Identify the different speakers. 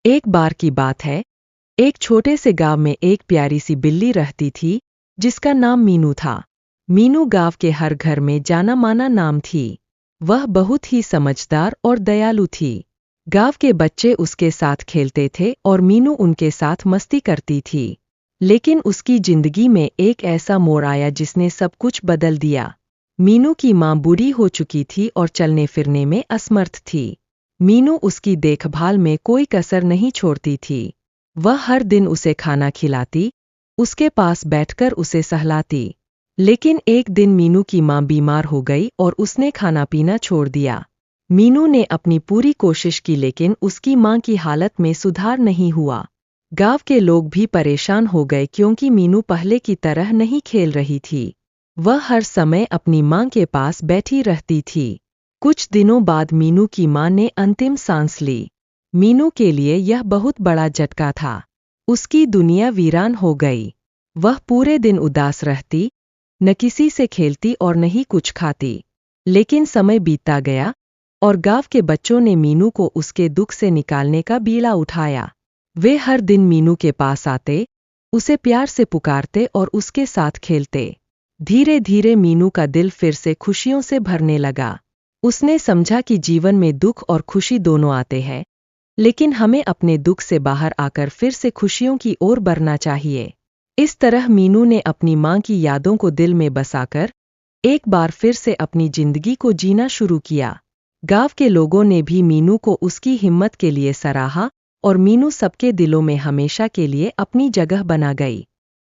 Speaker 1: एक बार की बात है, एक छोटे से गांव में एक प्यारी सी बिल्ली रहती थी जिसका नाम मीनू था। मीनू गांव के हर घर में जाना माना नाम थी। वह बहुत ही समझदार और दयालु थी। गांव के बच्चे उसके साथ खेलते थे और मीनू उनके साथ मस्ती करती थी। लेकिन उसकी जिंदगी में एक ऐसा मोड़ आया जिसने सब कुछ बदल दिया। मीनू की मां बूढ़ी हो चुकी थी और चलने फिरने में असमर्थ थी। मीनू उसकी देखभाल में कोई कसर नहीं छोड़ती थी। वह हर दिन उसे खाना खिलाती, उसके पास बैठकर उसे सहलाती। लेकिन एक दिन मीनू की मां बीमार हो गई और उसने खाना पीना छोड़ दिया। मीनू ने अपनी पूरी कोशिश की लेकिन उसकी मां की हालत में सुधार नहीं हुआ। गांव के लोग भी परेशान हो गए क्योंकि मीनू पहले की तरह नहीं खेल रही थी। वह हर समय अपनी मां के पास बैठी रहती थी। कुछ दिनों बाद मीनू की मां ने अंतिम सांस ली। मीनू के लिए यह बहुत बड़ा झटका था। उसकी दुनिया वीरान हो गई। वह पूरे दिन उदास रहती, न किसी से खेलती और न ही कुछ खाती। लेकिन समय बीतता गया और गांव के बच्चों ने मीनू को उसके दुख से निकालने का बीड़ा उठाया। वे हर दिन मीनू के पास आते, उसे प्यार से पुकारते और उसके साथ खेलते। धीरे धीरे मीनू का दिल फिर से खुशियों से भरने लगा। उसने समझा कि जीवन में दुख और खुशी दोनों आते हैं, लेकिन हमें अपने दुख से बाहर आकर फिर से खुशियों की ओर बढ़ना चाहिए। इस तरह मीनू ने अपनी मां की यादों को दिल में बसाकर एक बार फिर से अपनी जिंदगी को जीना शुरू किया। गांव के लोगों ने भी मीनू को उसकी हिम्मत के लिए सराहा और मीनू सबके दिलों में हमेशा के लिए अपनी जगह बना गई।